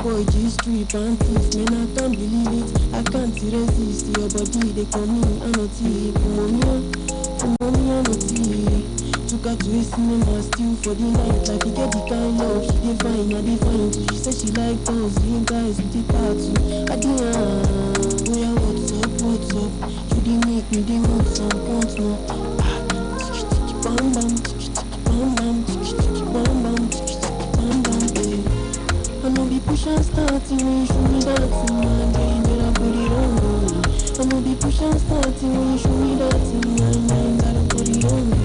Boy, G-Street, panties, man, I can't believe it. I can't resist your body, they call me Anoti, Pneumonia, Anoti. Took her to a cinema, still for the night, like you get the kind love, she dey fine, I dey fine too. She said she like those young guys with the tattoo. I did, oh yeah, what's up? You didn't make me, they want some points now. Bam, bam, bam, bam, bam, bam, bam, bam, babe. I know the push and starting when you show me that in my mind, but I put it on me. I know the push and starting when you show me that in my mind, but I put it on me.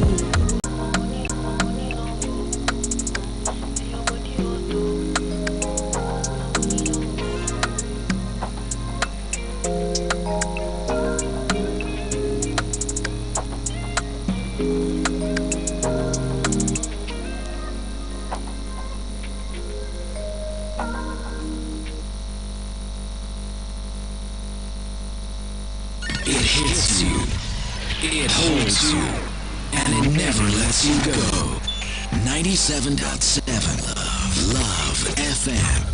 It hits you, it holds you, and it never lets you go. 97.7 Love FM.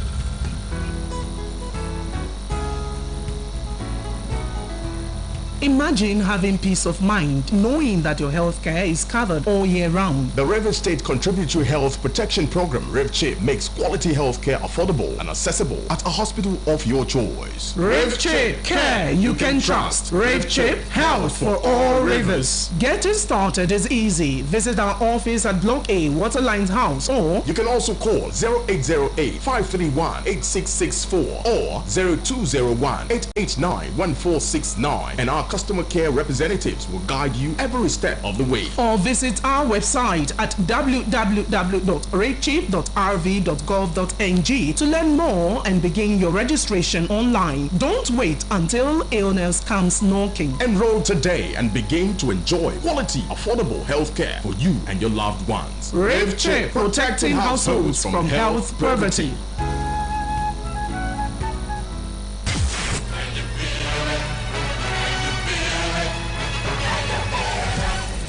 Imagine having peace of mind knowing that your health care is covered all year round. The Rivers State Contributory Health Protection Program, RivChip, makes quality health care affordable and accessible at a hospital of your choice. RivChip, care you can trust. RivChip, health for all rivers. Getting started is easy. Visit our office at Block A, Waterlines House, or you can also call 0808-531-8664 or 0201-889-1469, and our customer care representatives will guide you every step of the way. Or visit our website at www.rivchip.rv.gov.ng to learn more and begin your registration online. Don't wait until illness comes knocking. Enroll today and begin to enjoy quality, affordable health care for you and your loved ones. RivChip, protecting households from health poverty.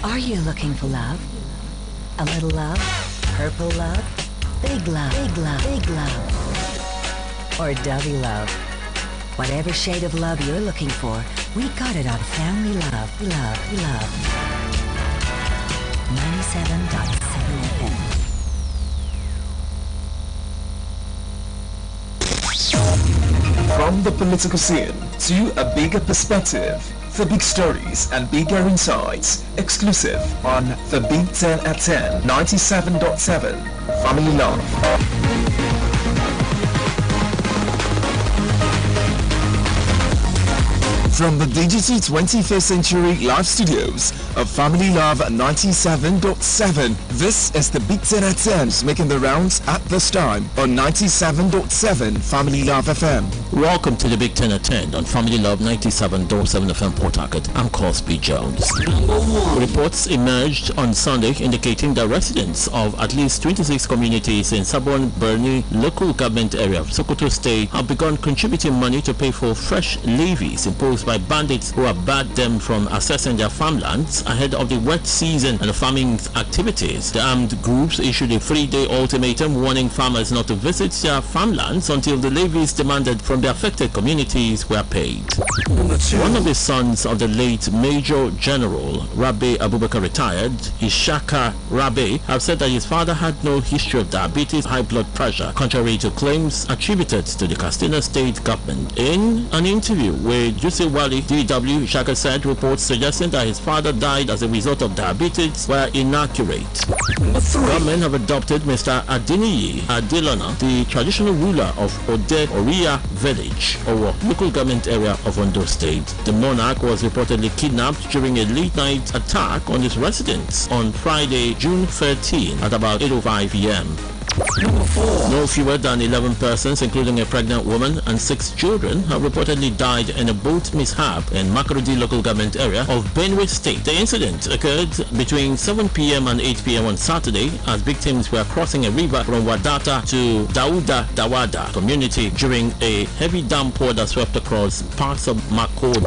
Are you looking for love? A little love? Purple love? Big love? Big love? Big love? Or dovey love? Whatever shade of love you're looking for, we got it on Family Love. Love. 97.7 FM. From the political scene to a bigger perspective, the big stories and bigger insights, exclusive on the Big 10 at 10, 97.7, Family Love. From the Digital 21st Century Live Studios of Family Love 97.7. This is the Big 10 at 10s making the rounds at this time on 97.7 Family Love FM. Welcome to the Big 10 at 10 on Family Love 97.7 FM Port Harcourt. I'm Cosby Jones. Reports emerged on Sunday indicating that residents of at least 26 communities in Sabon Berni local government area of Sokoto State have begun contributing money to pay for fresh levies imposed by bandits who have barred them from accessing their farmlands ahead of the wet season and the farming activities. The armed groups issued a 3-day ultimatum warning farmers not to visit their farmlands until the levies demanded from the affected communities were paid. One of the sons of the late Major General Rabe Abubakar retired, Ishaka Rabe, have said that his father had no history of diabetes, high blood pressure, contrary to claims attributed to the Katsina State government. In an interview with Jose Wali DW, Ishaka said reports suggesting that his father died as a result of diabetes were inaccurate. Government have adopted Mr. Adeniyi Adelana, the traditional ruler of Ode Oria village, or local government area of Ondo State. The monarch was reportedly kidnapped during a late-night attack on his residence on Friday, June 13 at about 8:05 p.m. No fewer than 11 persons, including a pregnant woman and 6 children, have reportedly died in a boat mishap in Makurdi local government area of Benue State. The incident occurred between 7 p.m. and 8 p.m. on Saturday as victims were crossing a river from Wadata to Dauda Dawada community during a heavy downpour that swept across parts of Makurdi.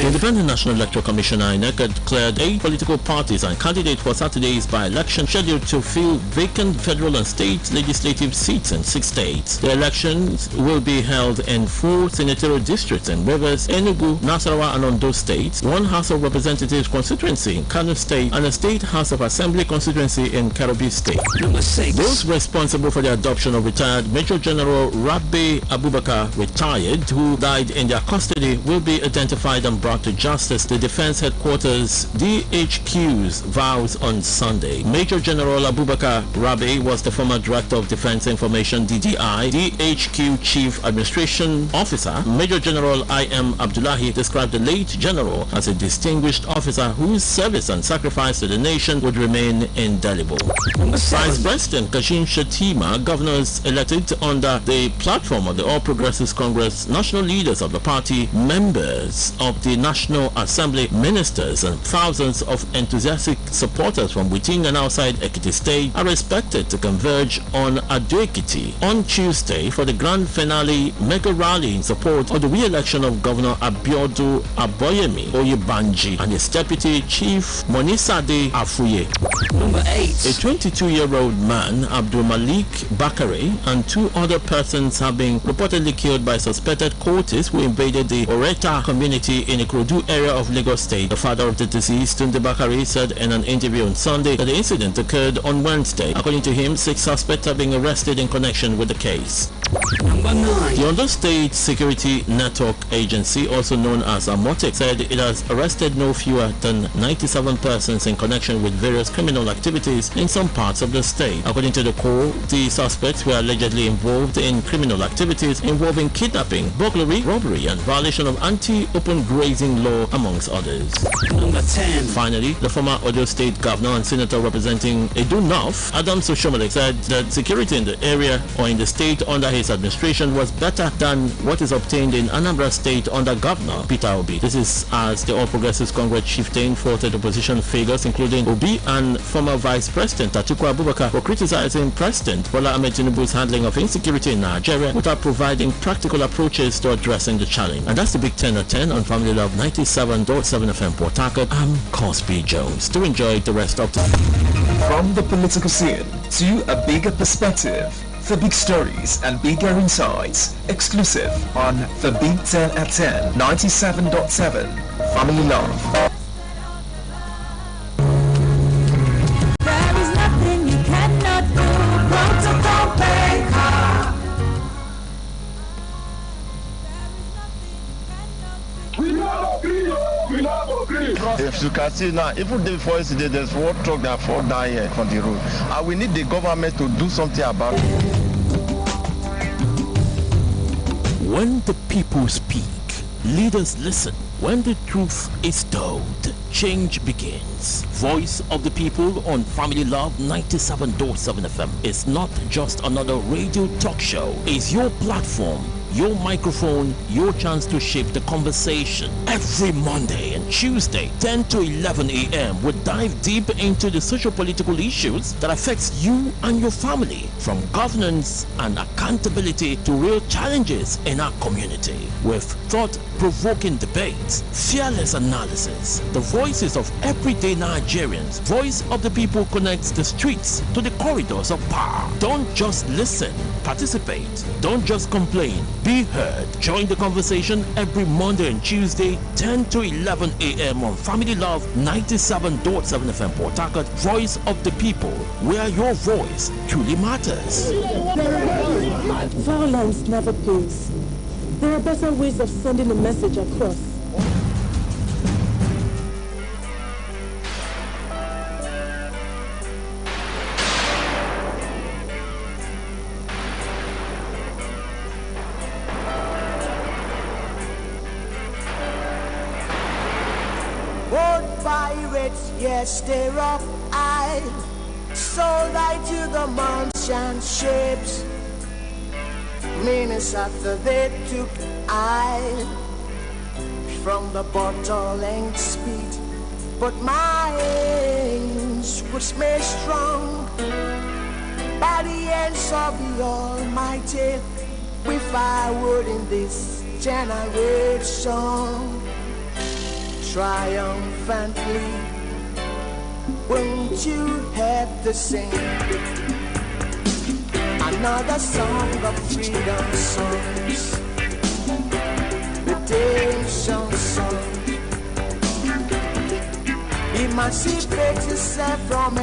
The Independent National Electoral Commission INEC had declared 8 political parties and candidates for Saturday's by-election scheduled to fill vacant federal and state legislative seats in 6 states. The elections will be held in 4 senatorial districts in Rivers, Enugu, Nasarawa and Ondo states, 1 House of Representatives constituency in Kano State, and a State House of Assembly constituency in Karabi State. Those responsible for the adoption of retired Major General Rabe Abubakar retired, who died in their custody, will be identified and brought to justice. The Defense Headquarters DHQ's vows on Sunday. Major General Abubakar Rabe was the former Director of Defense Information DDI, DHQ Chief Administration Officer. Major General I.M. Abdullahi described the late general as a distinguished officer whose service and sacrifice to the nation would remain indelible. Vice President Kashim Shettima, governors elected under the platform of the All Progressives Congress, national leaders of the party, members of the National Assembly, ministers and thousands of enthusiastic supporters from within and outside Ekiti State are expected to converge on Ado-Ekiti on Tuesday for the grand finale mega rally in support of the re-election of Governor Abiodun Aboyemi Oyebanji and his deputy chief Monisade Afuye. Number 8. A 22-year-old man, Abdul Malik Bakare, and 2 other persons have been reportedly killed by suspected cultists who invaded the Oreta community in the Ikorodu area of Lagos State. The father of the deceased, Tunde Bakare, said in an interview on Sunday that the incident occurred on Wednesday. According to him, 6 suspects are being arrested in connection with the case. Number 9. The Ondo State Security Network Agency, also known as AMOTEC, said it has arrested no fewer than 97 persons in connection with various criminal activities in some parts of the state. According to the Corps, the suspects were allegedly involved in criminal activities involving kidnapping, burglary, robbery, and violation of anti-open grazing law, amongst others. Number 10. Finally, the former Ondo State Governor and Senator representing Edo North, Adams Oshomole, said that security in the area or in the state under his administration was better than what is obtained in Anambra State under Governor Peter Obi. This is as the All Progressives Congress chieftain faulted opposition figures including Obi and former Vice President Atiku Abubakar for criticizing President Bola Ahmed Tinubu's handling of insecurity in Nigeria without providing practical approaches to addressing the challenge. And that's the Big 10 at 10 on Family Love 97.7 FM Port Harcourt. I'm Cosby Jones. Do enjoy the rest of the... From the political scene to a bigger perspective, the big stories and bigger insights, exclusive on the Big 10 at 10, 97.7 Family Love. There is nothing you cannot do. Protocol Baker. If you can see now, even before yesterday, there's 1 truck that fall down here on the road. And we need the government to do something about it. When the people speak, leaders listen. When the truth is told, change begins. Voice of the People on Family Love 97.7 FM is not just another radio talk show. It's your platform, your microphone, your chance to shape the conversation. Every Monday and Tuesday, 10 to 11 a.m., we dive deep into the socio-political issues that affects you and your family, from governance and accountability to real challenges in our community. With thought-provoking debates, fearless analysis, the voices of everyday Nigerians, Voice of the People connects the streets to the corridors of power. Don't just listen, participate. Don't just complain, be heard. Join the conversation every Monday and Tuesday, 10 to 11 a.m. on Family Love 97.7 FM Port Harcourt, Voice of the People, where your voice truly matters. Violence never pays. There are better ways of sending a message across. Old pirates, yes, they're up. I sold I to the merchant ships. Minutes after they took I from the bottle and speed, but my aims was made strong by the hands of the Almighty. With firewood in this generation, triumphantly, won't you have the same? Another song of freedom songs, redemption songs. Emancipate yourself from me.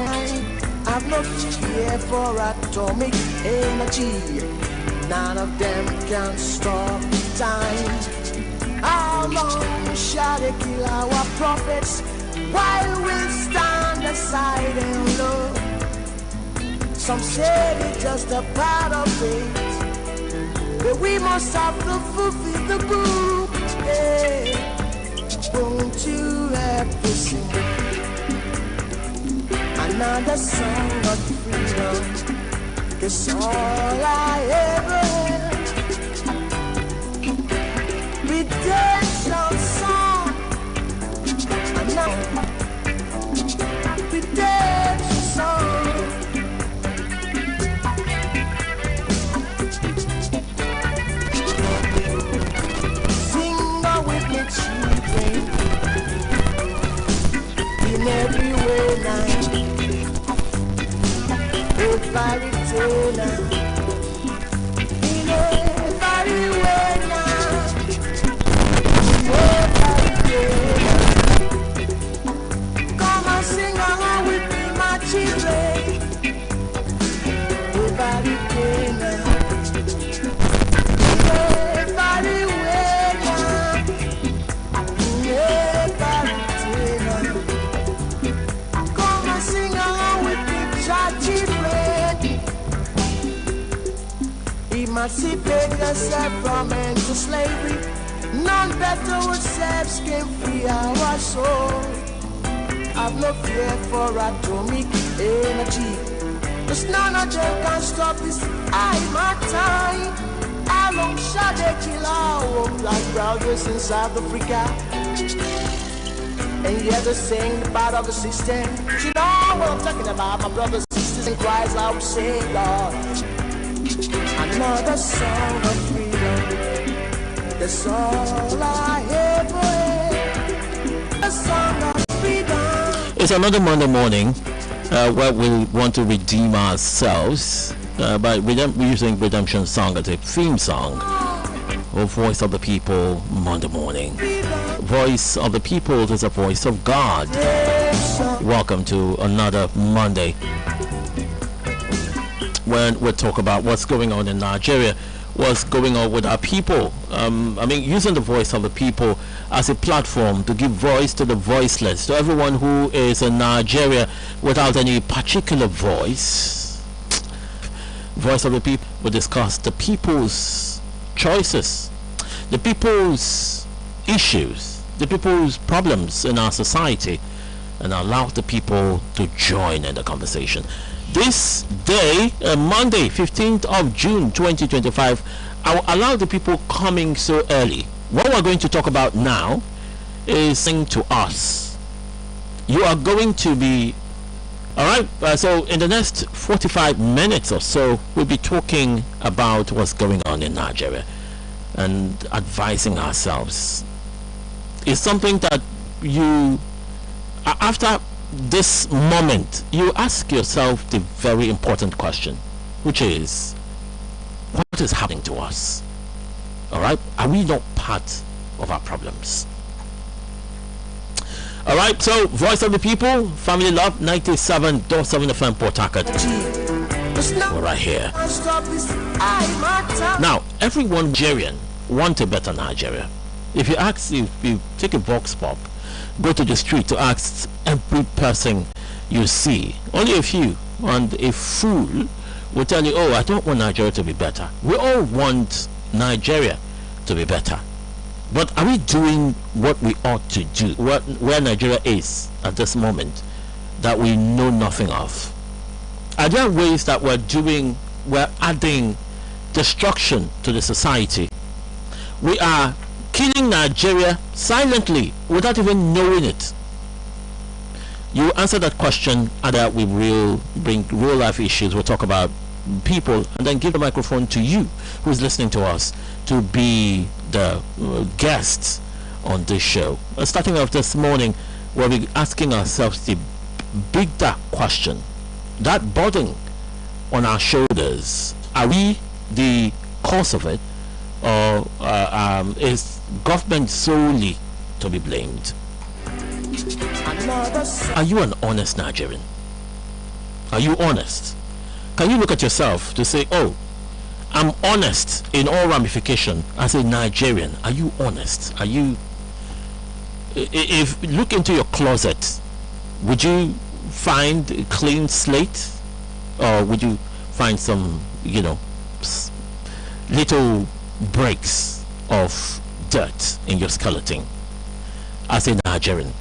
I've no fear for atomic energy. None of them can stop time. How long shall they kill our prophets while we stand aside and look? Some say it's just a part of it, but we must have to fulfill the book. Yeah. Won't you have to sing another song of freedom? 'Cause all I ever had, redemption song, another redemption song. In every way now, if I return now, in every way now, if I return now, come and sing along with me, my children. If I return now, if I return now, if I return now. Sing along with me, children. Emancipate yourself from into slavery. None better would set skin free our soul. I've no fear for atomic energy, 'cause none of them can stop this. My time. How long shall they kill our black brothers in South Africa? And yet they're saying the part of the system. You know what I'm talking about, my brothers and sisters in Christ. I would say, Lord, another song of freedom. That's all I ever had. A song of freedom. It's another Monday morning where we want to redeem ourselves by using Redemption Song as a theme song of Voice of the People Monday morning. Voice of the People is a voice of God. Welcome to another Monday when we talk about what's going on in Nigeria, what's going on with our people. Using the voice of the people as a platform to give voice to the voiceless, to everyone who is in Nigeria without any particular voice. Voice of the People will discuss the people's choices, the people's issues, the people's problems in our society and allow the people to join in the conversation. This day, Monday, 15th of June 2025, I will allow the people coming so early. What we're going to talk about now is saying to us, you are going to be, alright, so in the next 45 minutes or so, we'll be talking about what's going on in Nigeria and advising ourselves. It's something that you, after this moment, you ask yourself the very important question, which is, what is happening to us? Alright, are we not part of our problems? Alright, so Voice of the People, Family Love, 97.7 FM Port Harcourt. We're right here. Now, everyone Nigerian want a better Nigeria. If you ask, if you take a vox pop, go to the street to ask every person you see, only a few, and a fool will tell you, oh, I don't want Nigeria to be better. We all want Nigeria to be better. But are we doing what we ought to do? Where Nigeria is at this moment that we know nothing of? Are there ways that we're adding destruction to the society? We are killing Nigeria silently without even knowing it. You answer that question, and we will bring real life issues. We'll talk about people, and then give the microphone to you who is listening to us to be the guests on this show. Starting off this morning, we'll be asking ourselves the bigger question, that burden on our shoulders. Are we the cause of it, or is government solely to be blamed? Are you an honest Nigerian? Are you honest? Can you look at yourself to say, oh, I'm honest in all ramification as a Nigerian? Are you honest? Are you, if look into your closet, would you find a clean slate, or would you find some, little breaks of dirt in your skeleton? As a Nigerian,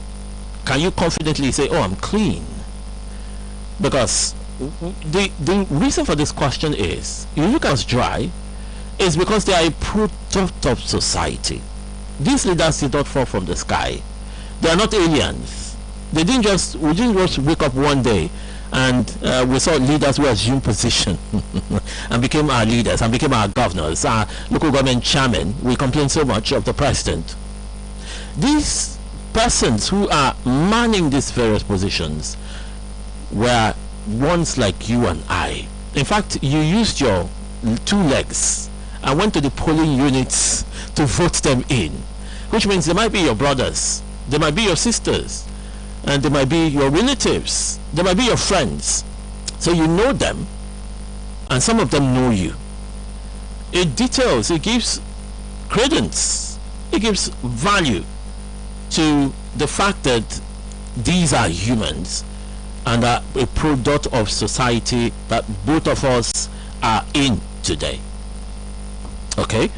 can you confidently say, oh, I'm clean? Because the reason for this question is, you look at us dry, is because they are a product of society. These leaders did not fall from the sky. They are not aliens. We didn't just wake up one day and we saw leaders who assumed position and became our leaders and became our governors, our local government chairman. We complain so much of the president. These persons who are manning these various positions were once like you and I. In fact, you used your 2 legs and went to the polling units to vote them in, which means they might be your brothers, they might be your sisters, and they might be your relatives, they might be your friends. So you know them, and some of them know you. It details, it gives credence, it gives value to the fact that these are humans and are a product of society that both of us are in today. Okay,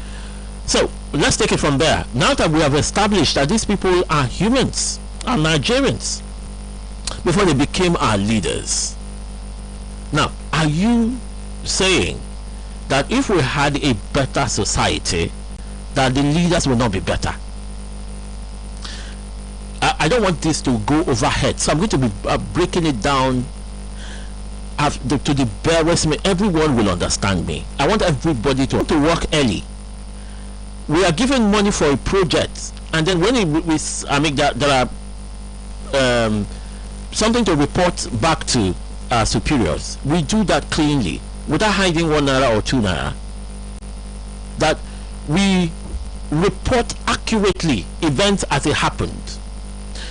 so let's take it from there. Now that we have established that these people are humans, are Nigerians, before they became our leaders, now are you saying that if we had a better society, that the leaders will not be better? I don't want this to go overhead, so I'm going to be breaking it down to the barest. Everyone will understand me. I want everybody to work early. We are given money for a project, and then when there are something to report back to our superiors, we do that cleanly without hiding 1 naira or 2 naira. That we report accurately events as it happened.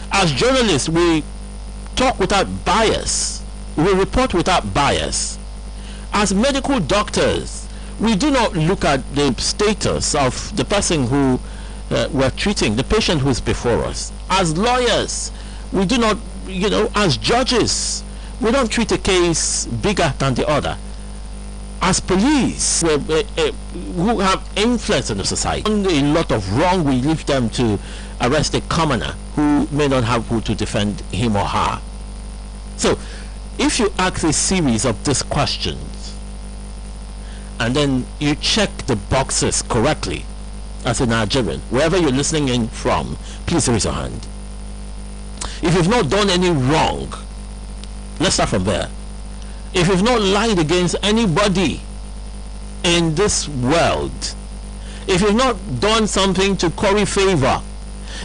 As journalists, we talk without bias. We report without bias. As medical doctors, we do not look at the status of the person who we're treating, the patient who is before us. As lawyers, we do not, as judges, we don't treat a case bigger than the other. As police, who have influence in the society, a lot of wrong, we leave them to arrest a commoner who may not have who to defend him or her. So, if you ask a series of these questions and then you check the boxes correctly as a Nigerian, wherever you're listening in from, please raise your hand. If you've not done any wrong, let's start from there. If you've not lied against anybody in this world, if you've not done something to curry favor,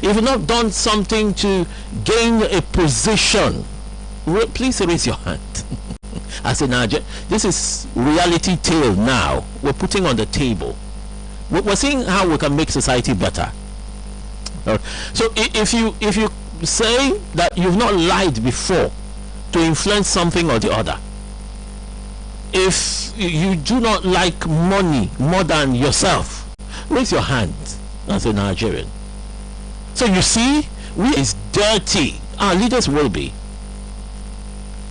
if you've not done something to gain a position, please raise your hand. As a Nigerian, this is reality tale now. We're putting on the table. We're seeing how we can make society better. So if you say that you've not lied before to influence something or the other, if you do not like money more than yourself, raise your hand as a Nigerian. So you see, we is dirty. Our leaders will be.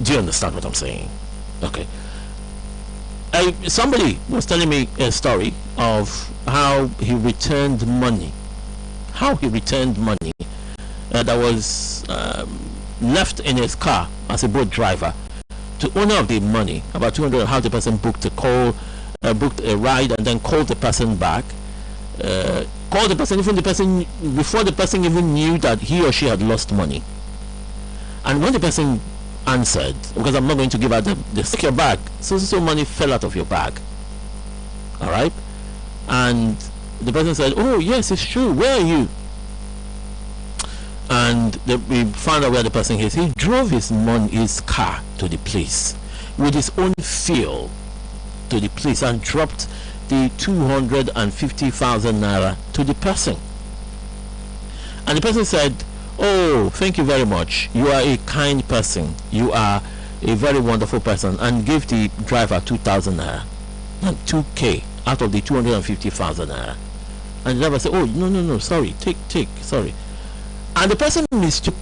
Do you understand what I'm saying? Okay. Somebody was telling me a story of how he returned money. How he returned money that was left in his car as a boat driver to owner of the money, about 200. How the person booked booked a ride and then called the person back. Called the person, even the person, before the person even knew that he or she had lost money. And when the person answered, because I'm not going to give out the stick your bag, so money fell out of your bag. All right, and the person said, "Oh yes, it's true. Where are you?" And we found out where the person is. He drove his car to the place with his own fuel to the place and dropped the 250,000 naira to the person. And the person said, "Oh, thank you very much. You are a kind person. You are a very wonderful person," and gave the driver 2,000 naira and 2k out of the 250,000 naira. And the driver said, "Oh, no, sorry, take, sorry." And the person mistook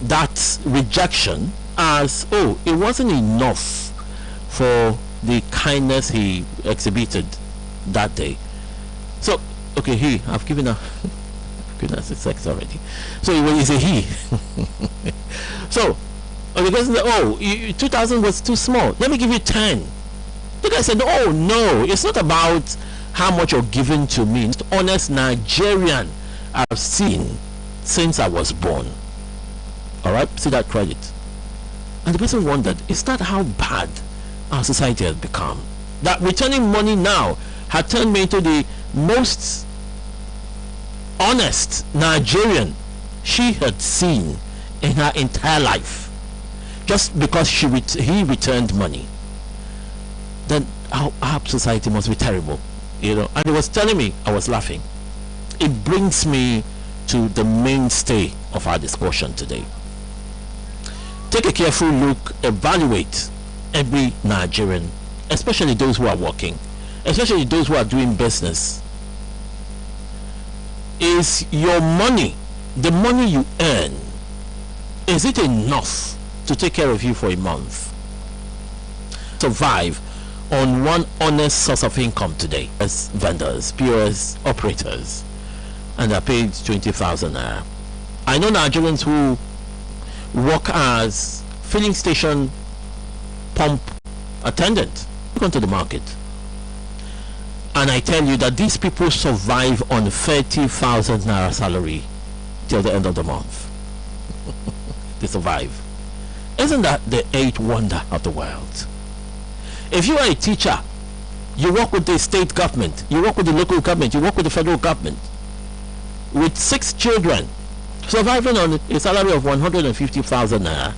that rejection as, oh, it wasn't enough for the kindness he exhibited that day. So, okay, I've given a goodness, it's sex already. So it's a he. So, the person said, "Oh, 2,000 was too small. Let me give you 10. The guy said, "Oh no, it's not about how much you're giving to me. It's the honest Nigerian I've seen since I was born." All right, see that credit. And the person wondered, is that how bad our society has become? That returning money now had turned me into the most honest Nigerian she had seen in her entire life, just because he returned money. Then our society must be terrible, And he was telling me, I was laughing. It brings me to the mainstay of our discussion today. Take a careful look, evaluate every Nigerian, especially those who are working, especially those who are doing business. Is your money, the money you earn, is it enough to take care of you for a month? Survive on one honest source of income today as vendors, POS operators, and are paid 20,000 naira. I know Nigerians who work as filling station pump attendant. Look onto the market, and I tell you that these people survive on 30,000 naira salary till the end of the month. They survive. Isn't that the eighth wonder of the world? If you are a teacher, you work with the state government, you work with the local government, you work with the federal government, with 6 children, surviving on a salary of 150,000 naira.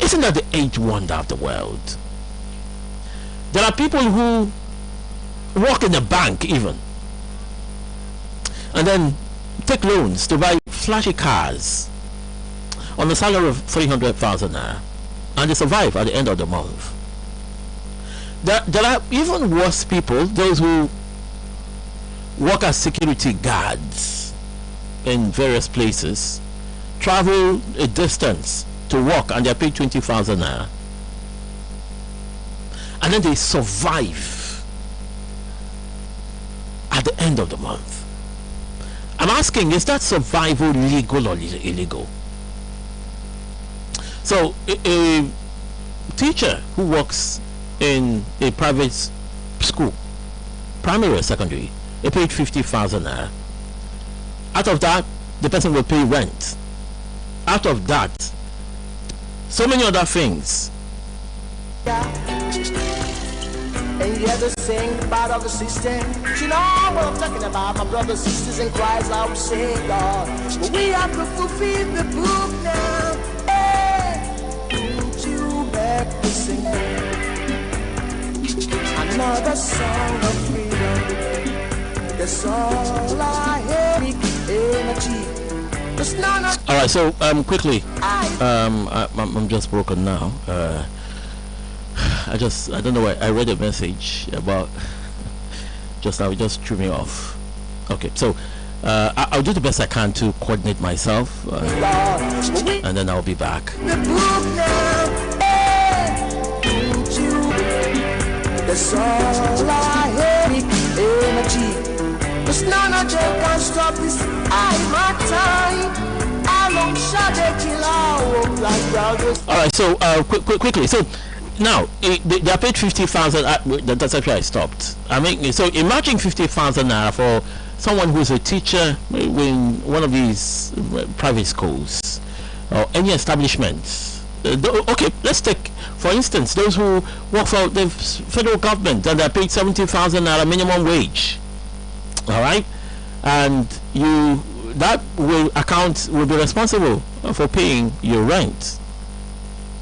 Isn't that the eighth wonder of the world? There are people who work in a bank even, and then take loans to buy flashy cars on a salary of 300,000 naira, and they survive at the end of the month. There are even worse people, those who work as security guards in various places, travel a distance to work, and they're paid 20,000 naira, and then they survive at the end of the month. I'm asking, is that survival legal or illegal? So a teacher who works in a private school, primary or secondary, they paid 50,000 naira. Out of that, the person will pay rent. Out of that, so many other things. And you have to sing about all the system. You know what I'm talking about, my brothers, sisters, and Christ, I will say, God. But we have to fulfill the book now. Hey, put you back to sing another song of freedom. That's all I have, energy. All right, so quickly, I'm just broken now. I don't know why I read a message about just now. It just threw me off. Okay, so I'll do the best I can to coordinate myself, and then I'll be back. That's all I have, energy. Cause none of them can stop this. My time. All right, so quickly. So now they are paid 50,000. That's actually I stopped. I mean, so imagine 50,000 naira for someone who's a teacher in one of these private schools or any establishment. Okay, let's take for instance those who work for the federal government and they're paid 70,000 naira minimum wage. All right, and that will be responsible for paying your rent,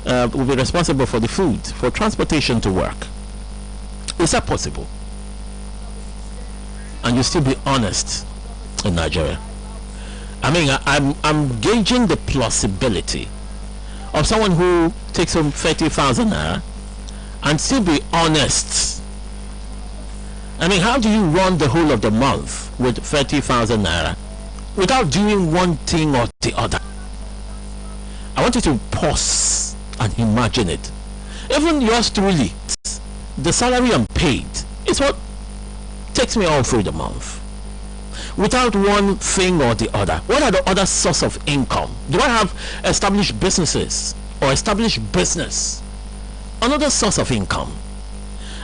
will be responsible for the food, for transportation to work. Is that possible? And you still be honest in Nigeria? I mean, I'm gauging the plausibility of someone who takes home 30,000 naira and still be honest. I mean, how do you run the whole of the month with 30,000 naira without doing one thing or the other? I want you to pause and imagine it. Even yours truly, the salary I'm paid is what takes me all through the month. Without one thing or the other, what are the other source of income? Do I have established businesses or established business? Another source of income.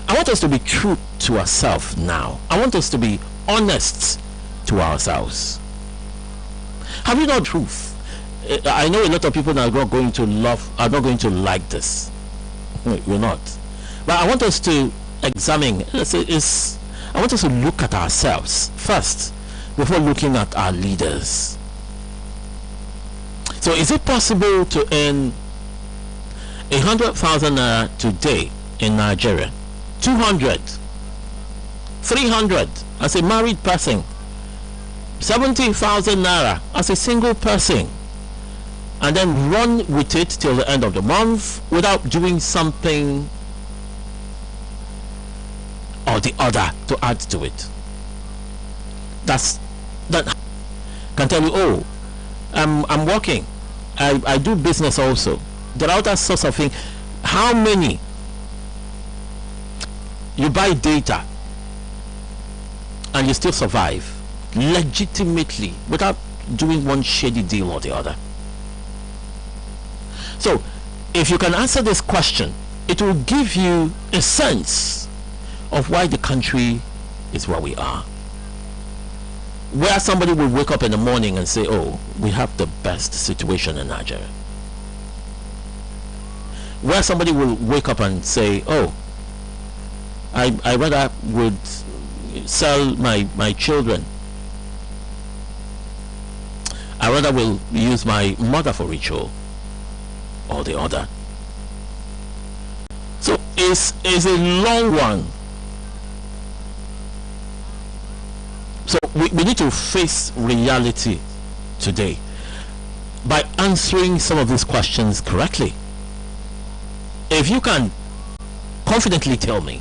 I want us to be true to ourselves now. I want us to be honest to ourselves. Have you not truth? I know a lot of people are not going to like this. We're not. But I want us to examine. I want us to look at ourselves first before looking at our leaders. So is it possible to earn 100,000 naira today in Nigeria? 200, 300 as a married person, 70,000 naira as a single person, and then run with it till the end of the month without doing something or the other to add to it? That can tell you, oh, I'm working, I do business also. There are other sorts of things. How many? You buy data and you still survive legitimately without doing one shady deal or the other. So if you can answer this question, it will give you a sense of why the country is where we are. Where somebody will wake up in the morning and say, oh, we have the best situation in Nigeria. Where somebody will wake up and say, oh, I rather would sell my children. I rather will use my mother for ritual or the other. So it's a long one. So we need to face reality today by answering some of these questions correctly. If you can confidently tell me,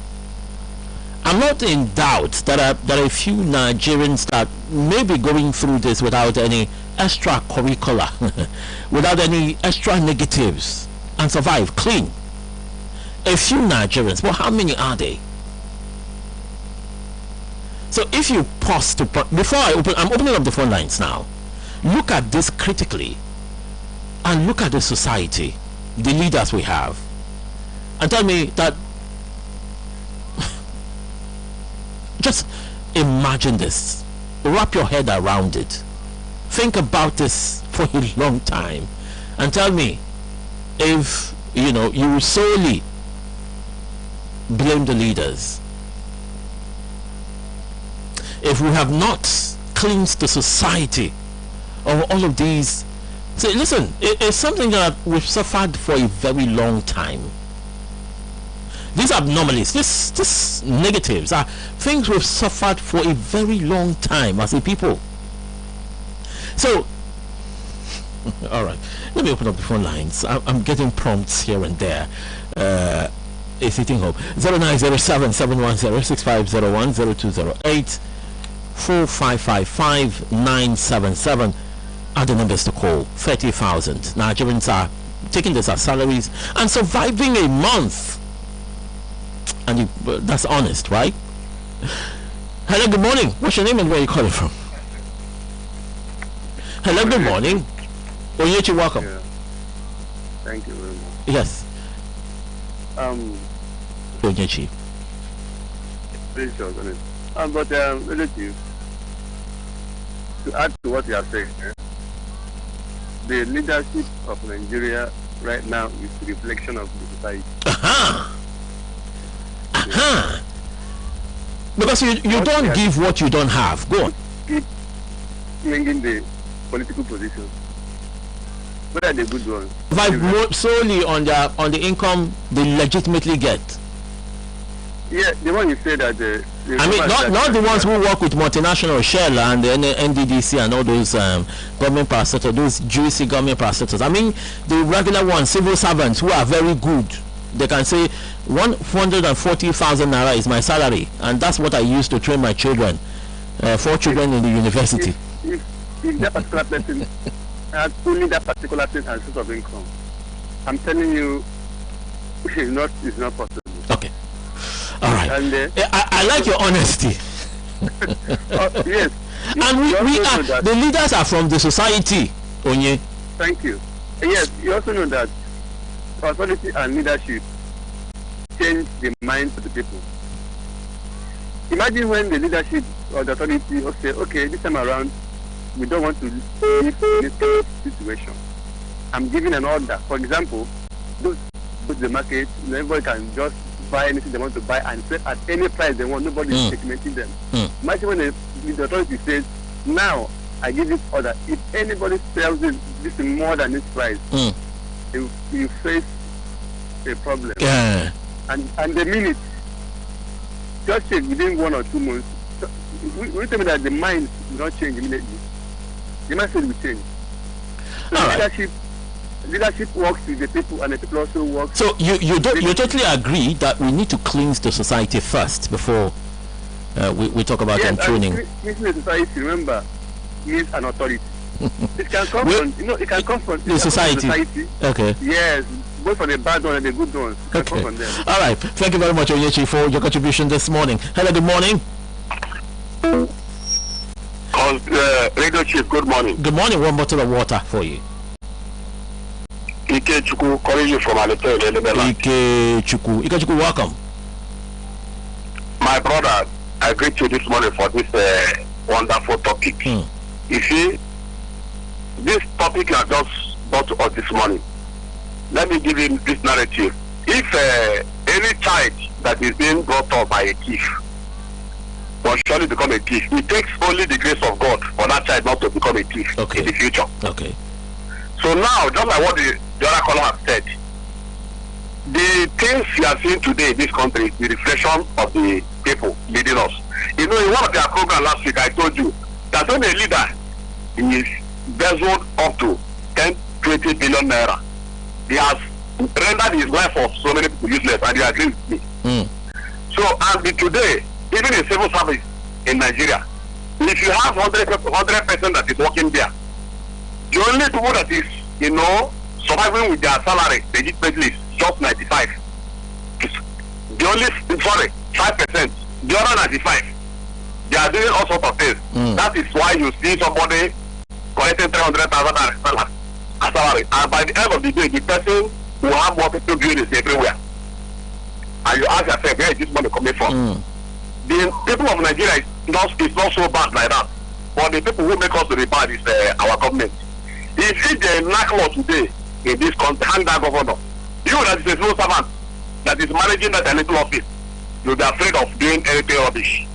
I'm not in doubt that there are a few Nigerians that may be going through this without any extracurricular, without any extra negatives, and survive clean. A few Nigerians, but how many are they? So if you pause to before I'm opening up the phone lines now. Look at this critically, and look at the society, the leaders we have, and tell me that. Just imagine this. Wrap your head around it. Think about this for a long time, and tell me if you solely blame the leaders. If we have not cleansed the society of all of these, say, listen, it's something that we've suffered for a very long time. These abnormalities, this negatives are things we've suffered for a very long time as a people. So, all right, let me open up the phone lines. I'm getting prompts here and there. It's hitting home. 0907-710-6501, 0208-4555-977 are the numbers to call. 30,000 Nigerians are taking this as salaries and surviving a month. And that's honest, right? Hello, good morning. What's your name and where are you calling from? Hello, good morning. Oyechi, welcome. Yeah. Thank you very much. Yes. Oyechi. Please, but relative, to add to what you are saying, the leadership of Nigeria right now is the reflection of the society. Because you don't give what you don't have. Go on. Keep bringing the political positions. What are the good ones? Vibe solely on the income they legitimately get. Yeah, the one you say that I mean, not the ones who work with multinational Shell and the NDDC and all those government parastatals, those juicy government parastatals. I mean, the regular ones, civil servants who are very good. They can say 140,000 naira is my salary, and that's what I use to train my children, 4 children in the university. If that particular person has only that particular thing as source of income, I'm telling you, it's not possible. Okay. All right. And, I like your honesty. Yes. And we are the leaders are from the society. Onye. Thank you. Yes, you also know that authority and leadership change the minds of the people. Imagine when the leadership or the authority will say, okay, this time around, we don't want to live in this kind of situation. I'm giving an order. For example, those go to the market, everybody can just buy anything they want to buy and sell at any price they want. Nobody is segmenting them. Imagine when the authority says, now I give this order. If anybody sells it, this is more than this price, you face a problem. Yeah. And the minute, just check within 1 or 2 months, we tell me that the mind will not change immediately. The mindset will change. So leadership works with the people, and the people also work. So you totally agree that we need to cleanse the society first before we talk about tuning. Cleansing the society, remember, is an authority. It can come from it can come from the society. Okay. Yes, both for the bad one and the good ones. It can come from them. All right. Thank you very much, Onyechi, for your contribution this morning. Hello. Good morning. Radio Chief, good morning. Good morning. 1 bottle of water for you. Ike Chuku, calling you from Alete, Ike Chuku, welcome. My brother, I greet you this morning for this wonderful topic. You see, this topic you have just brought to us this morning. Let me give you this narrative. If any child that is being brought up by a thief will surely become a thief, it takes only the grace of God for that child not to become a thief in the future. Okay. So now, just like what the other caller has said, the things you are seeing today in this country is the reflection of the people leading us. You know, in one of their programs last week, I told you that when a leader is embezzled up to 10-20 billion naira, he has rendered his life of so many people useless, and you agree with me. So, as of today, even in civil service in Nigeria, if you have 100% that is working there, the only people that is, surviving with their salary, they get is just 95. The only, 5%, the other 95. They are doing all sorts of things. That is why you see somebody collecting 300,000 as salary, and by the end of the day, the person will have more people doing this everywhere. And you ask yourself, where is this money coming from? The people of Nigeria is not so bad like that. But the people who make us to be bad is our government. If they lack law today in this country, hang that governor. You that is a civil servant that is managing that little office, you'll be afraid of doing anything rubbish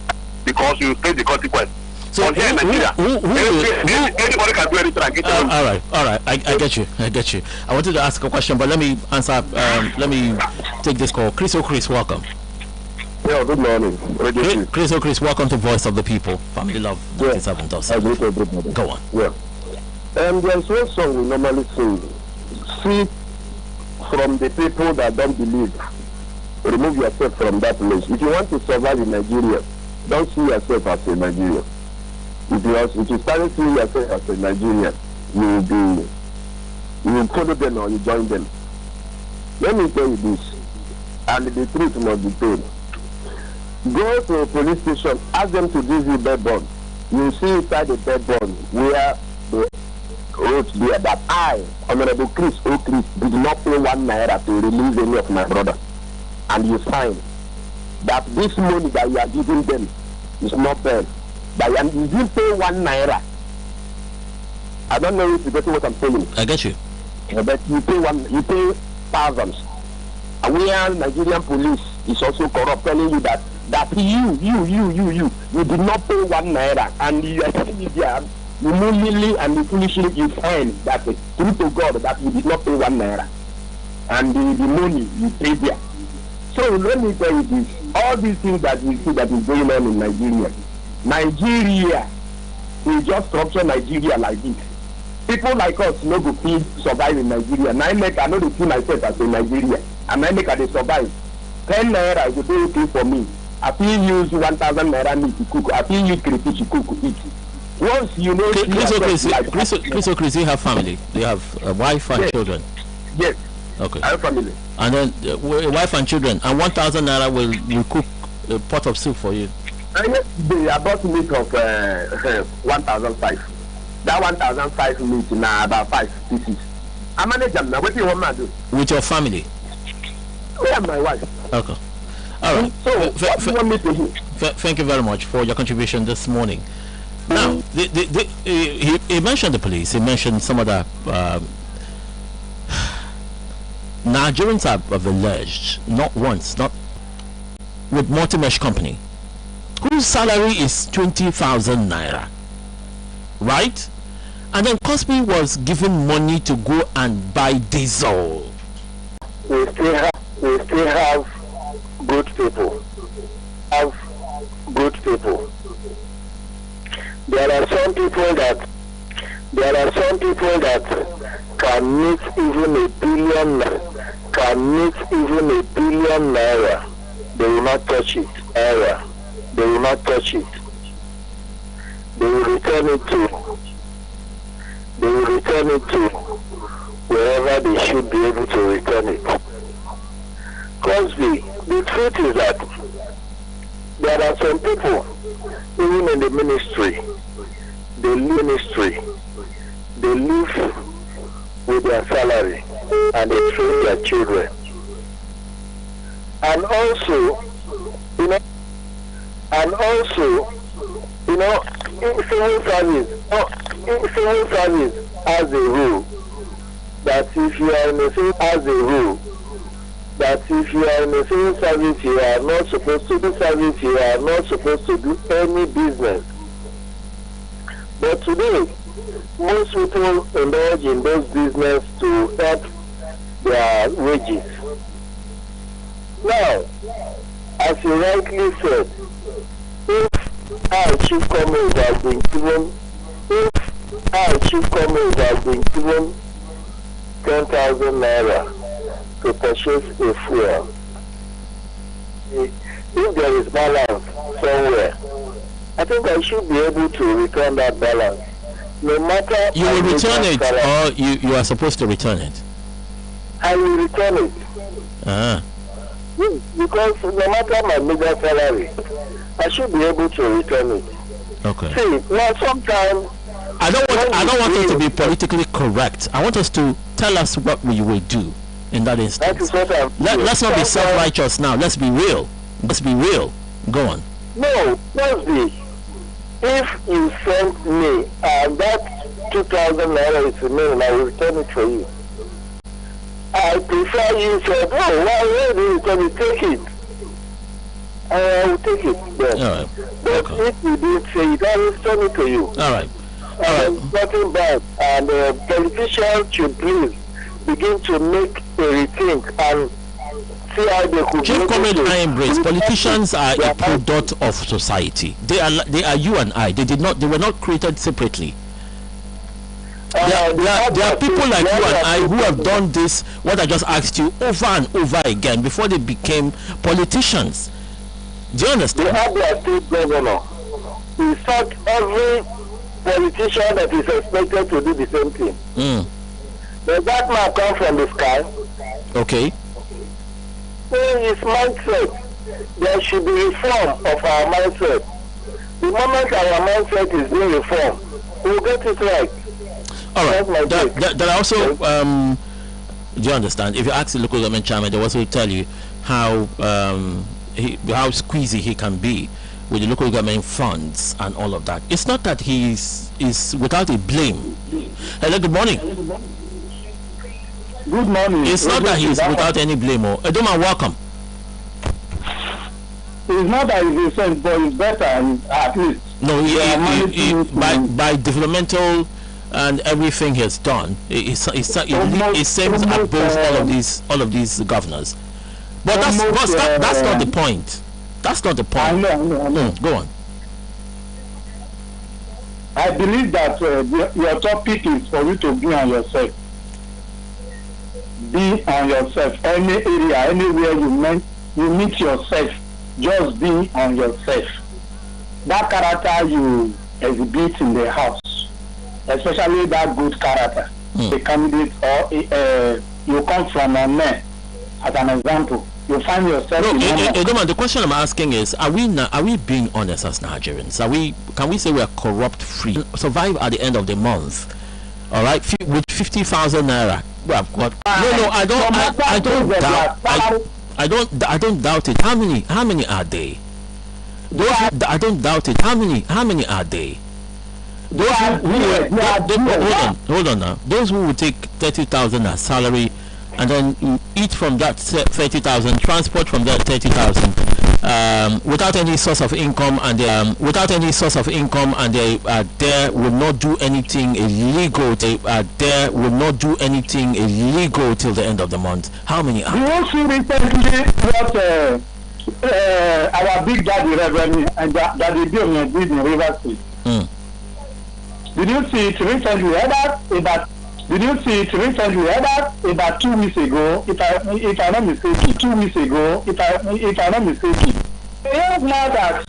because you face the consequence. So here in Nigeria, anybody can do anything and get all right. I get you. I wanted to ask a question, but let me answer. Let me take this call. Chris, welcome. Yeah, good morning. Chris, welcome to Voice of the People. Family Love 97.7. Go on. Yeah. There's one song we normally sing. See from the people that don't believe. Remove yourself from that place. If you want to survive in Nigeria, don't see yourself as a Nigerian. If you start seeing yourself as a Nigerian, you will follow them or you join them. Let me tell you this, and the truth must be told. Go to a police station, ask them to give you bed bond. You see inside the bed bond where the wrote there that I, Honorable Chris O'Chris, did not pay 1 naira to release any of my brother. And you sign that this money that you are giving them is not fair. And you didn't pay 1 naira. I don't know if you get what I'm saying. I get you. But you pay thousands. And we are Nigerian police is also corrupt, telling you that you did not pay 1 naira, and you are telling me there, you immediately and foolishly you find that true to God that you did not pay 1 naira, and the money you paid there. So let me tell you this: all these things that we see that is going on in Nigeria, we just structure Nigeria like this. People like us no go fit survive in Nigeria. I know they see myself as a Nigerian, and I make they survive. 10 naira will be okay for me. I feel use 1,000 naira meat to cook. I feel use crayfish to cook eat. Once you know, Chris, you have family. You have a wife and children. Yes. Okay. I have family. And then wife and children, and 1,000 naira will cook a pot of soup for you. Yesterday I bought meat of 1,005. That 1,005 meat now about 5 pieces. I manage them now. What do you want me to do? With your family? Me and my wife. Okay. All right. So, what do you want me to do? Thank you very much for your contribution this morning. Now, he mentioned the police. He mentioned some other Nigerians have alleged, not once, not with Multimesh Company, whose salary is 20,000 naira, right? And then Cosby was given money to go and buy diesel. We still have good people. There are some people that can meet even a billion naira. They will not touch it. They will not touch it. They will return it to wherever they should be able to return it. Cosby, the truth is that there are some people, even in the ministry, they live with their salary and they train their children. And also, in civil service has a rule that if you are in a civil service, you are not supposed to do any business. But today, most people indulge in those business to help their wages. Now, as you rightly said, if our chief comrade has been given 10,000 naira to purchase a fuel, if there is balance somewhere, I think I should be able to return that balance. No matter you will return it, or you are supposed to return it. I will return it. Ah. Yes, think because no matter my major salary, I should be able to return it. Okay. See, now sometimes I don't want it to be politically correct. I want us to tell us what we will do in that instance. That is what Let's not be self-righteous now. Let's be real. Let's be real. Go on. No, let's be. If you send me that 2,000 naira is remaining, I will return it for you. I prefer you say, oh, why do you return it? Take it. I will take it. Yes. All right. But if you didn't say it, I will return it to you. All right. Nothing bad. And politicians should please begin to make a rethink and see how they could. Chief Comrade Ironbrace, politicians are a product of society. They are you and I. They were not created separately. There are people like you and I who have done this, what I just asked you, over and over again before they became politicians. Do you understand? They have their state governor. He sought every politician that is expected to do the same thing. Does that man come from the sky? Okay. So his mindset, there should be reform of our mindset. The moment our mindset is being reformed, we'll get it right. All right. There are also, do you understand? If you ask the local government chairman, they will also tell you how squeezy he can be with the local government funds and all of that. It's not that he is without a blame. Hello, good morning. Good morning. It's not that he's without any blame. Edoma, welcome. It's not that he's innocent, but it's better at least. No, by developmental and everything he has done, it seems above all of these governors. But that's not the point. That's not the point. I know. Go on. I believe that your topic is for you to be on yourself. Be on yourself. Any area, anywhere you meet yourself, just be on yourself. That character you exhibit in the house, especially that good character, the candidate or you come from a man, as an example, you find yourself. No, the question I'm asking is: Are we being honest as Nigerians? Can we say we are corrupt free? Survive at the end of the month, all right? With 50,000 naira. Well, no, I don't doubt it. How many are they? I don't doubt it. How many are they? Hold on now. Those who will take 30,000 as salary and then eat from that 30,000, transport from that 30,000, without any source of income, and they are there, will not do anything illegal. They are there, will not do anything illegal till the end of the month. How many are? You also recently what our big daddy Reverend and Daddy Bill did in River State. Did you see it recently? About 2 weeks ago, if I'm not mistaken, 2 weeks ago, if I'm not mistaken, a young man that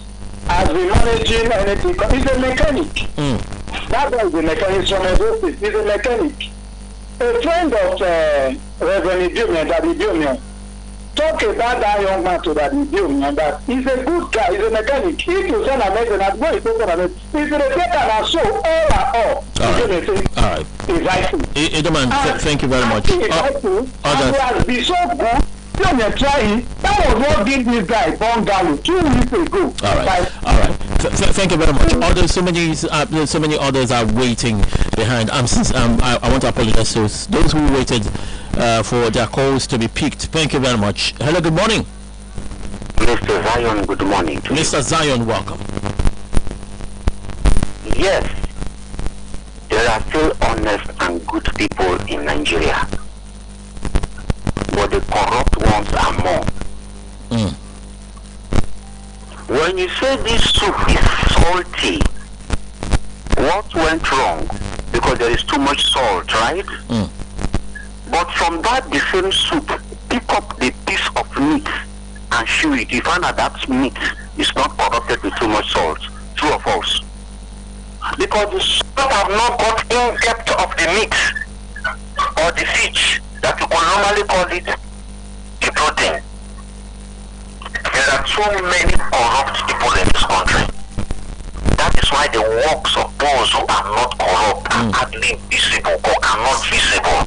has been managing anything, he's a mechanic. That guy is a mechanic from Edo State. He's a mechanic. A friend of Reverend Diomian, Daddy Diomian, talk about that young man to Daddy Diomian that he's a good guy, he's a mechanic. If you send a message, I'm going to send a message. He's a better than so all. All right. Edoman, thank you very much. And he has been so good. You're trying. That was what did this guy Bongalo 2 weeks ago. All right. Thank you very much. So many others are waiting behind. I want to apologize to those who waited for their calls to be picked. Thank you very much. Hello, good morning. Mr. Zion, good morning. Mr. Zion, welcome. Yes, there are still honest and good people in Nigeria, but the corrupt ones are more. When you say this soup is salty, what went wrong? Because there is too much salt, right? But from that, the same soup, pick up the piece of meat and chew it. You find that meat is not corrupted with too much salt. True or false? Because the salt have not got in depth of the meat or the fish that you can normally call it the protein. so many corrupt people in this country. That is why the works of those who are not corrupt are hardly visible or are not visible.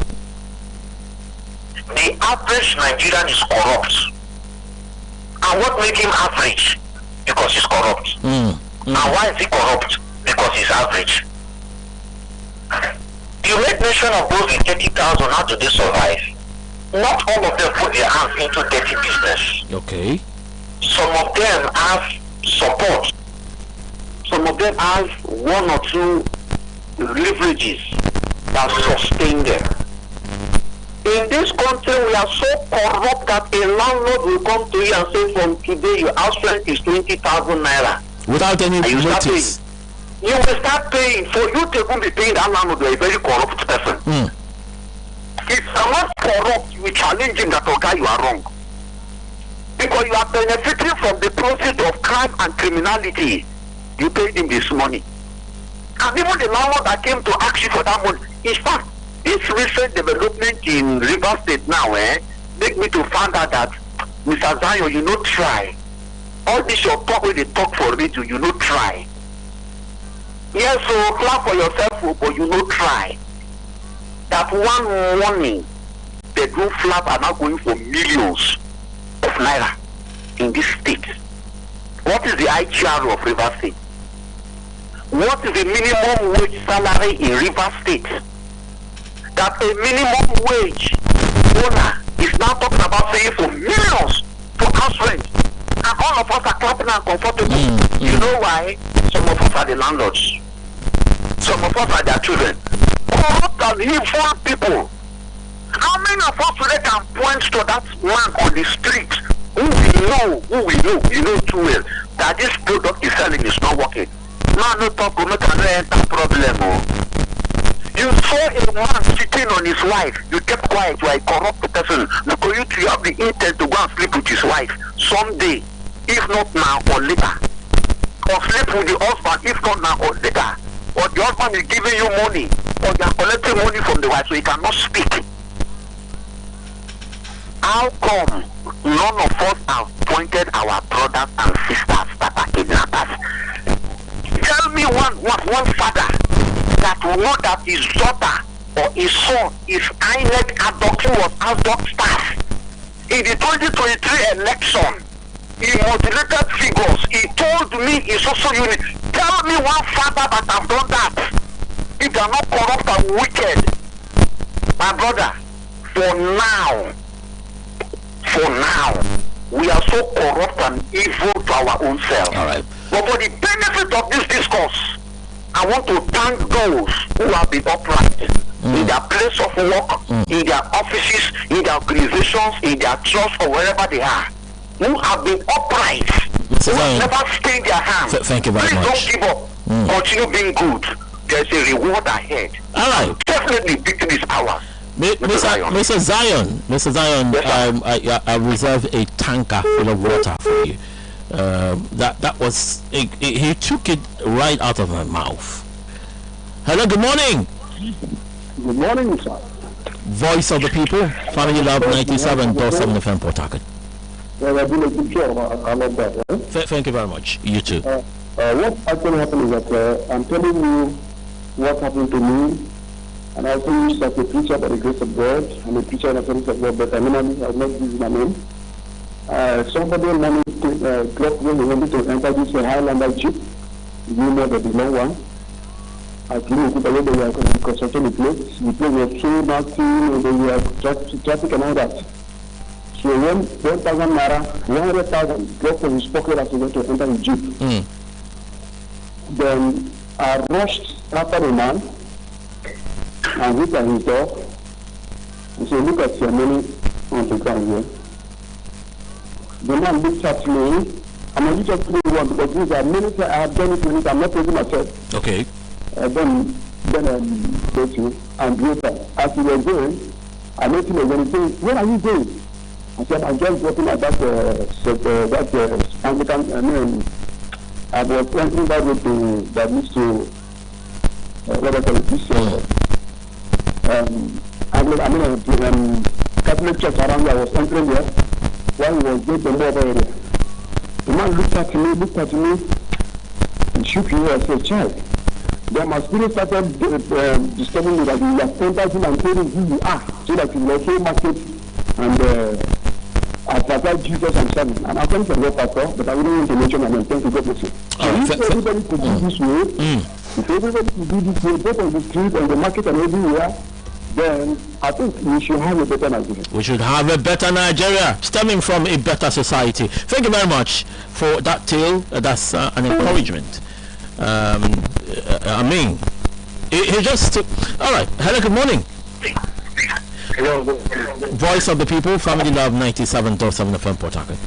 The average Nigerian is corrupt. And what makes him average? Because he's corrupt. And why is he corrupt? Because he's average. You make mention of those with 30,000, how do they survive? Not all of them put their hands into dirty business. Okay. Some of them have support. Some of them have one or two leverages that sustain them. In this country, we are so corrupt that a landlord will come to you and say, from today, your house rent is 20,000 naira. Without any notice. You will start paying. For you to even be paying that landlord, you are a very corrupt person. If someone corrupt, you will challenge him that, okay, you are wrong. Because you are benefiting from the profit of crime and criminality. You paid him this money. And even the landlord that came to ask you for that money, in fact, this recent development in Rivers State now, make me to find out that Mr. Zion, you no try. All this your talk when they talk for radio, you no try. Yes, so clap for yourself, but you no try. That one morning, the bedroom flap are now going for millions of naira in this state. What is the IGR of Rivers State? What is the minimum wage salary in Rivers State? That a minimum wage owner is now talking about paying for millions for house rent. And all of us are clapping and comfortable. You know why? Some of us are the landlords. Some of us are their children. Corrupt and evil people. How many of us today can point to that man on the street who we know, you know too well, that this product is selling is not working? Man, no talk, no can enter problem. You saw a man sitting on his wife. You kept quiet. You are a corrupt person because you have the intent to go and sleep with his wife someday, if not now or later. Or sleep with the husband, if not now or later. Or the husband is giving you money, or you are collecting money from the wife so he cannot speak. How come none of us have pointed our brothers and sisters that are kidnappers? Tell me one father that will know that his daughter or his son is INEC adopting was outdoor staff. In the 2023 election, he modulated figures. He told me he's also unique. Tell me one father that have done that. If they are not corrupt and wicked, my brother, for now, we are so corrupt and evil to our own selves. All right. But for the benefit of this discourse, I want to thank those who have been upright in their place of work, in their offices, in their organizations, in their trust, or wherever they are, who have been upright, who have never stained their hands. Thank you very Please much. don't give up. Continue being good. There's a reward ahead. All right. Definitely victory is ours. Mr. Zion, yes. I reserve a tanker full of water for you. That was he took it right out of my mouth. Hello, good morning. Good morning, sir. Voice of the People, Family Love 97.7 FM Port Harcourt. Well, I do a good job. I love that. Thank you very much. You too. What actually happened is that I'm telling you what happened to me, and I also used as a preacher by the grace of God. I'm a preacher and a service of God, but I will not use my name. Somebody dropped when they wanted to enter this Highlander Jeep. You know that the long one. I think they were constructing the place. The place was so nasty, and they were traffic and all that. So when 1,000 naira, 100,000 dropped from his pocket as he went to enter the Jeep. Then I rushed after the man and looked at his dog and said, "Look at your money on the ground here." The man looked at me. I'm not just doing one because these are many times I have done it many times. I'm not praising myself. Okay. Then go to and later, as we were going, I met him again. He said, "Where are you going?" I said, "I'm just dropping at that Anglican. I was entering that road that leads to what I call this Catholic church around here. I was entering there while he was going to the other area. The man looked at me, and shook his head and said, child, then my spirit started disturbing me that you are contacting and telling who you are, so that you will also market and advertise Jesus and service. And I thank the pastor, but I wouldn't want to mention my name. Thank you, God bless you. So if everybody could do this way, if everybody could do this way, both on the street, on the market and everywhere, then I think we should have a better Nigeria. We should have a better Nigeria, stemming from a better society. Thank you very much for that tale. That's an encouragement. I mean, he just... all right. Hello, good morning. Hello. Voice of the People, Family Love 97.7 FM Port Harcourt.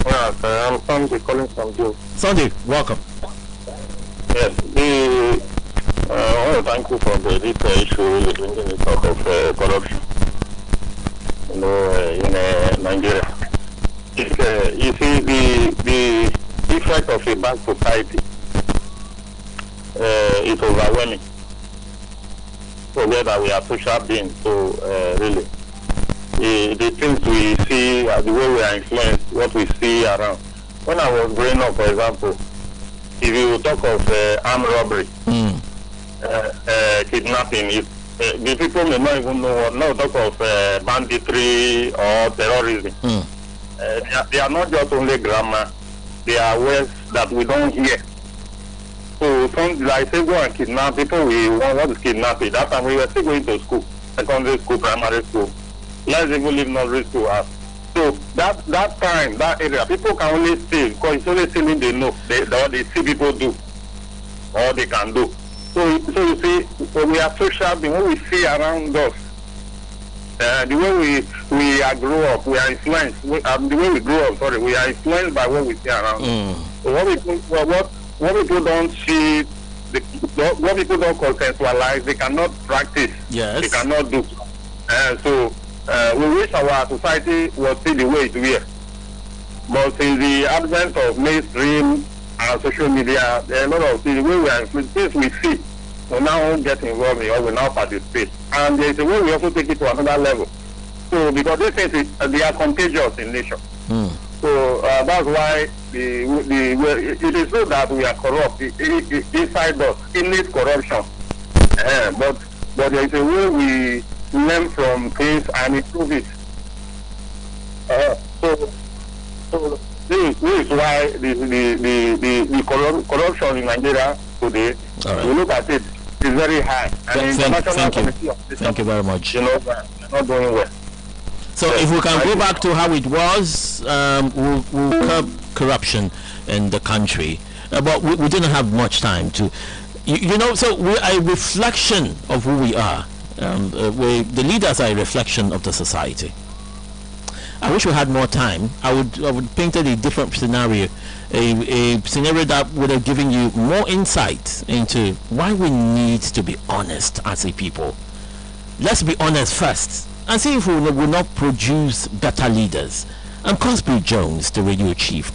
Yes, I'm Sunday calling from Joe. Sunday, welcome. Yes, I want to thank you for this issue really bringing the talk of corruption, in Nigeria. You see, the effect of a bad society is overwhelming. Forget that we are social beings, so really, the things we see, the way we are influenced, what we see around. When I was growing up, for example, if you talk of armed robbery, kidnapping, the people may not even know what. Now talk of banditry or terrorism. They are not just only grammar; they are words that we don't hear. So, like say, go and kidnap people. What is kidnapping? That time we were still going to school, secondary school, primary school. Let's even leave nursery school out. So that time, that area, people can only see because it's only thing they know. They see people do, or they can do. So you see, when we are social beings, what we see around us, the way we are grow up, we are influenced. The way we grow up, we are influenced by what we see around. So what people don't see, what people don't consensualize, they cannot practice. Yes. They cannot do. So we wish our society was still the way it is. But in the advent of mainstream and social media, there are a lot of things, the way we are influenced, things we see, we now get involved in or we now participate. And there is a way we also take it to another level. So because these things, they are contagious in nature. So that's why it is so that we are corrupt inside us, innate corruption. But there is a way we learn from things and improve it. So this is why the corruption in Nigeria today, we look at it, is very high. And Thank you very much. Not doing well. So if we can go back to how it was, we'll curb corruption in the country. But we didn't have much time to, so we are a reflection of who we are. The leaders are a reflection of the society. I wish we had more time. I would paint a different scenario, a scenario that would have given you more insight into why we need to be honest as a people. Let's be honest first and see if we will not produce better leaders. I'm Cosby Jones, the radio chief.